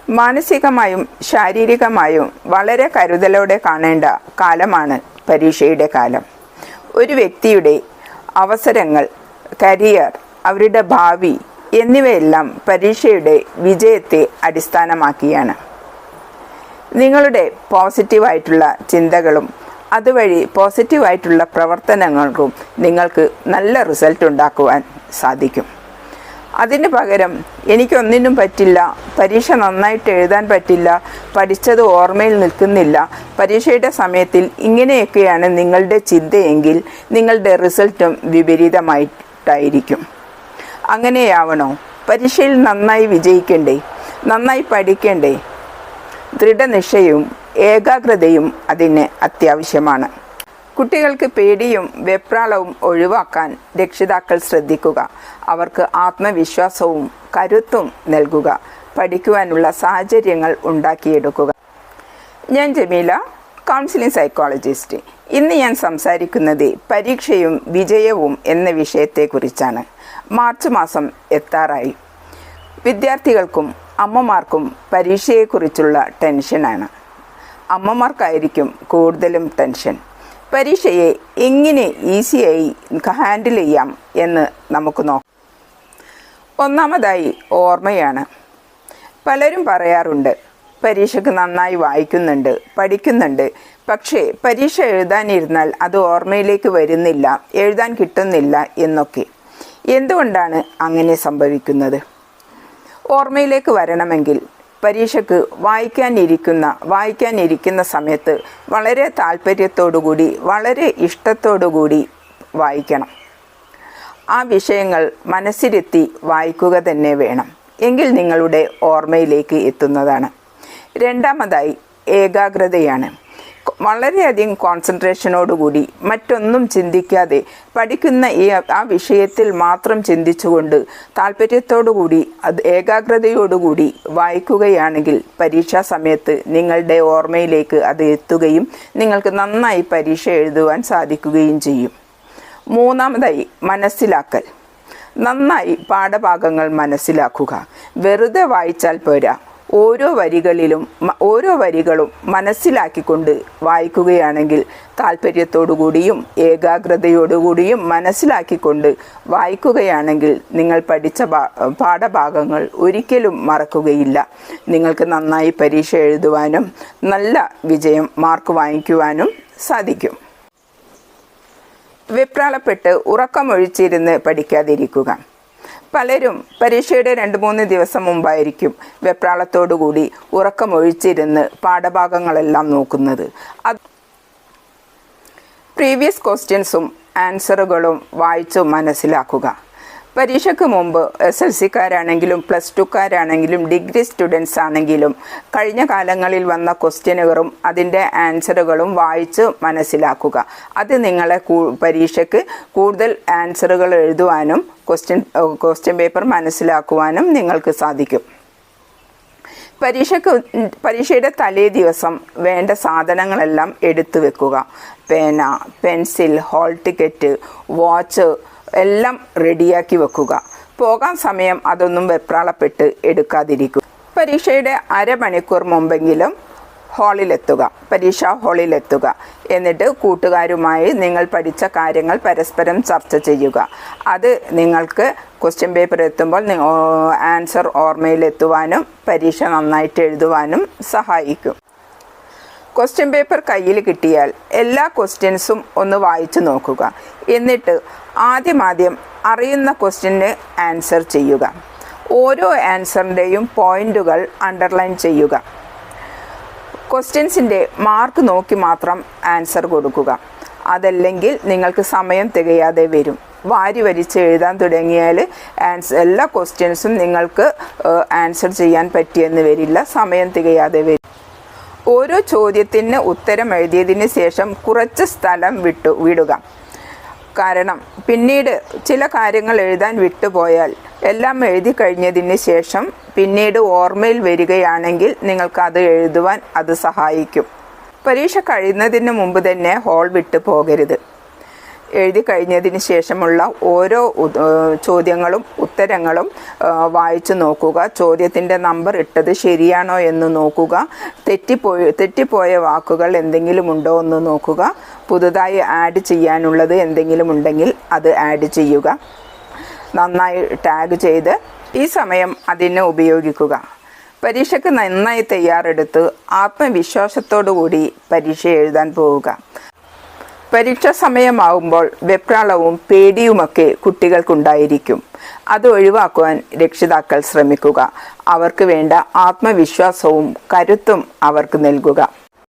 മാനസികമായും ശാരീരികമായും വളരെ കരുതലോടെ കാണേണ്ട കാലമാണ് പരീക്ഷയുടെ കാലം. ഒരു വ്യക്തിയുടെ അവസരങ്ങൾ, കരിയർ, അവരുടെ ഭാവി എന്നിവയെല്ലാം പരീക്ഷയുടെ വിജയത്തെ അടിസ്ഥാനമാക്കിയാണ്. നിങ്ങളുടെ പോസിറ്റീവായിട്ടുള്ള ചിന്തകളും അതുവഴി പോസിറ്റീവായിട്ടുള്ള പ്രവർത്തനങ്ങൾക്കും നിങ്ങൾക്ക് നല്ല റിസൾട്ട് ഉണ്ടാക്കുവാൻ സാധിക്കും. അതിന് പകരം എനിക്കൊന്നിനും പറ്റില്ല, പരീക്ഷ നന്നായിട്ട് എഴുതാൻ പറ്റില്ല, പഠിച്ചത് ഓർമ്മയിൽ നിൽക്കുന്നില്ല, പരീക്ഷയുടെ സമയത്തിൽ ഇങ്ങനെയൊക്കെയാണ് നിങ്ങളുടെ ചിന്തയെങ്കിൽ നിങ്ങളുടെ റിസൾട്ടും വിപരീതമായിട്ടായിരിക്കും. അങ്ങനെയാവണോ? പരീക്ഷയിൽ നന്നായി വിജയിക്കണ്ടേ? നന്നായി പഠിക്കണ്ടേ? ദൃഢനിശ്ചയവും ഏകാഗ്രതയും അതിന് അത്യാവശ്യമാണ്. കുട്ടികൾക്ക് പേടിയും വെപ്രാളവും ഒഴിവാക്കാൻ രക്ഷിതാക്കൾ ശ്രദ്ധിക്കുക. അവർക്ക് ആത്മവിശ്വാസവും കരുത്തും നൽകുക. പഠിക്കുവാനുള്ള സാഹചര്യങ്ങൾ ഉണ്ടാക്കിയെടുക്കുക. ഞാൻ ജമീല, കൗൺസിലിംഗ് സൈക്കോളജിസ്റ്റ്. ഇന്ന് ഞാൻ സംസാരിക്കുന്നത് പരീക്ഷയും വിജയവും എന്ന വിഷയത്തെക്കുറിച്ചാണ്. മാർച്ച് മാസം എത്താറായി. വിദ്യാർത്ഥികൾക്കും അമ്മമാർക്കും പരീക്ഷയെക്കുറിച്ചുള്ള ടെൻഷനാണ്. അമ്മമാർക്കായിരിക്കും കൂടുതലും ടെൻഷൻ. പരീക്ഷയെ എങ്ങനെ ഈസിയായി ഹാൻഡിൽ ചെയ്യാം എന്ന് നമുക്ക് നോക്കാം. ഒന്നാമതായി ഓർമ്മയാണ്. പലരും പറയാറുണ്ട്, പരീക്ഷയ്ക്ക് നന്നായി വായിക്കുന്നുണ്ട്, പഠിക്കുന്നുണ്ട്, പക്ഷേ പരീക്ഷ എഴുതാനിരുന്നാൽ അത് ഓർമ്മയിലേക്ക് വരുന്നില്ല, എഴുതാൻ കിട്ടുന്നില്ല എന്നൊക്കെ. എന്തുകൊണ്ടാണ് അങ്ങനെ സംഭവിക്കുന്നത്? ഓർമ്മയിലേക്ക് വരണമെങ്കിൽ പരീക്ഷയ്ക്ക് വായിക്കാനിരിക്കുന്ന സമയത്ത് വളരെ താല്പര്യത്തോടുകൂടി, വളരെ ഇഷ്ടത്തോടുകൂടി വായിക്കണം. ആ വിഷയങ്ങൾ മനസ്സിരുത്തി വായിക്കുക തന്നെ വേണം. എങ്കിൽ നിങ്ങളുടെ ഓർമ്മയിലേക്ക് എത്തുന്നതാണ്. രണ്ടാമതായി ഏകാഗ്രതയാണ്. വളരെയധികം കോൺസെൻട്രേഷനോടുകൂടി മറ്റൊന്നും ചിന്തിക്കാതെ പഠിക്കുന്ന ആ വിഷയത്തിൽ മാത്രം ചിന്തിച്ചുകൊണ്ട് താല്പര്യത്തോടുകൂടി ഏകാഗ്രതയോടുകൂടി വായിക്കുകയാണെങ്കിൽ പരീക്ഷാ സമയത്ത് നിങ്ങളുടെ ഓർമ്മയിലേക്ക് അത് എത്തുകയും നിങ്ങൾക്ക് നന്നായി പരീക്ഷ എഴുതുവാൻ സാധിക്കുകയും ചെയ്യും. മൂന്നാമതായി മനസ്സിലാക്കൽ. നന്നായി പാഠഭാഗങ്ങൾ മനസ്സിലാക്കുക. വെറുതെ വായിച്ചാൽ പോരാ. ഓരോ വരികളും മനസ്സിലാക്കിക്കൊണ്ട് വായിക്കുകയാണെങ്കിൽ, താല്പര്യത്തോടുകൂടിയും ഏകാഗ്രതയോടുകൂടിയും മനസ്സിലാക്കിക്കൊണ്ട് വായിക്കുകയാണെങ്കിൽ നിങ്ങൾ പഠിച്ച പാഠഭാഗങ്ങൾ ഒരിക്കലും മറക്കുകയില്ല. നിങ്ങൾക്ക് നന്നായി പരീക്ഷ എഴുതുവാനും നല്ല മാർക്ക് വാങ്ങിക്കുവാനും സാധിക്കും. വെപ്രാളപ്പെട്ട് ഉറക്കമൊഴിച്ചിരുന്ന് പഠിക്കാതിരിക്കുക. പലരും പരീക്ഷയുടെ 2-3 ദിവസം മുമ്പായിരിക്കും വെപ്രാളത്തോടുകൂടി ഉറക്കമൊഴിച്ചിരുന്ന് പാഠഭാഗങ്ങളെല്ലാം നോക്കുന്നത്. പ്രീവിയസ് ക്വസ്റ്റ്യൻസും ആൻസറുകളും വായിച്ചു മനസ്സിലാക്കുക. പരീക്ഷയ്ക്ക് മുമ്പ് SLC-കാരാണെങ്കിലും +2-കാരാണെങ്കിലും ഡിഗ്രി സ്റ്റുഡൻസ് ആണെങ്കിലും കഴിഞ്ഞ കാലങ്ങളിൽ വന്ന ക്വസ്റ്റ്യനുകളും അതിൻ്റെ ആൻസറുകളും വായിച്ച് മനസ്സിലാക്കുക. അത് നിങ്ങളെ പരീക്ഷയ്ക്ക് കൂടുതൽ ആൻസറുകൾ എഴുതുവാനും ക്വസ്റ്റ്യൻ പേപ്പർ മനസ്സിലാക്കുവാനും നിങ്ങൾക്ക് സാധിക്കും. പരീക്ഷയുടെ തലേ ദിവസം വേണ്ട സാധനങ്ങളെല്ലാം എടുത്തു വെക്കുക. പേന, പെൻസിൽ, ഹോൾ ടിക്കറ്റ്, വാച്ച് എല്ലാം റെഡിയാക്കി വെക്കുക. പോകാൻ സമയം അതൊന്നും വെപ്രാളപ്പെട്ട് എടുക്കാതിരിക്കുക. പരീക്ഷയുടെ അരമണിക്കൂർ മുമ്പെങ്കിലും പരീക്ഷാ ഹാളിലെത്തുക. എന്നിട്ട് കൂട്ടുകാരുമായി നിങ്ങൾ പഠിച്ച കാര്യങ്ങൾ പരസ്പരം ചർച്ച ചെയ്യുക. അത് നിങ്ങൾക്ക് ക്വസ്റ്റ്യൻ പേപ്പർ എത്തുമ്പോൾ ആൻസർ ഓർമ്മയിലെത്തുവാനും പരീക്ഷ നന്നായിട്ട് എഴുതുവാനും സഹായിക്കും. ക്വസ്റ്റ്യൻ പേപ്പർ കയ്യിൽ കിട്ടിയാൽ എല്ലാ ക്വസ്റ്റ്യൻസും ഒന്ന് വായിച്ചു നോക്കുക. എന്നിട്ട് ആദ്യം അറിയുന്ന ക്വസ്റ്റ്യന് ആൻസർ ചെയ്യുക. ഓരോ ആൻസറിൻ്റെയും പോയിൻ്റുകൾ അണ്ടർലൈൻ ചെയ്യുക. ക്വസ്റ്റ്യൻസിൻ്റെ മാർക്ക് നോക്കി മാത്രം ആൻസർ കൊടുക്കുക. അതല്ലെങ്കിൽ നിങ്ങൾക്ക് സമയം തികയാതെ വരും. വാരി വലിച്ച് എഴുതാൻ തുടങ്ങിയാൽ എല്ലാ ക്വസ്റ്റ്യൻസും നിങ്ങൾക്ക് ആൻസർ ചെയ്യാൻ പറ്റിയെന്ന് വരില്ല, സമയം തികയാതെ വരും. ഓരോ ചോദ്യത്തിന് ഉത്തരം എഴുതിയതിന് ശേഷം കുറച്ച് സ്ഥലം വിടുക. കാരണം പിന്നീട് ചില കാര്യങ്ങൾ എഴുതാൻ വിട്ടുപോയാൽ എല്ലാം എഴുതി കഴിഞ്ഞതിന് ശേഷം പിന്നീട് ഓർമ്മയിൽ വരികയാണെങ്കിൽ നിങ്ങൾക്കത് എഴുതുവാൻ അത് സഹായിക്കും. പരീക്ഷ കഴിയുന്നതിന് മുമ്പ് തന്നെ ഹാൾ വിട്ടു പോകരുത്. എഴുതി കഴിഞ്ഞതിന് ശേഷമുള്ള ഓരോ ചോദ്യങ്ങളും ഉത്തരങ്ങളും വായിച്ചു നോക്കുക. ചോദ്യത്തിൻ്റെ നമ്പർ ഇട്ടത് ശരിയാണോ എന്ന് നോക്കുക. തെറ്റിപ്പോയ വാക്കുകൾ എന്തെങ്കിലും ഉണ്ടോ എന്ന് നോക്കുക. പുതുതായി ആഡ് ചെയ്യാനുള്ളത് എന്തെങ്കിലും ഉണ്ടെങ്കിൽ അത് ആഡ് ചെയ്യുക. നന്നായി ടാഗ് ചെയ്ത് ഈ സമയം അതിനെ ഉപയോഗിക്കുക. പരീക്ഷയ്ക്ക് നന്നായി തയ്യാറെടുത്ത് ആത്മവിശ്വാസത്തോടു കൂടി പരീക്ഷ എഴുതാൻ പോവുക. പരീക്ഷാ സമയമാകുമ്പോൾ വെപ്രാളവും പേടിയുമൊക്കെ കുട്ടികൾക്കുണ്ടായിരിക്കും. അത് ഒഴിവാക്കുവാൻ രക്ഷിതാക്കൾ ശ്രമിക്കുക. അവർക്ക് വേണ്ട ആത്മവിശ്വാസവും കരുത്തും അവർക്ക് നൽകുക.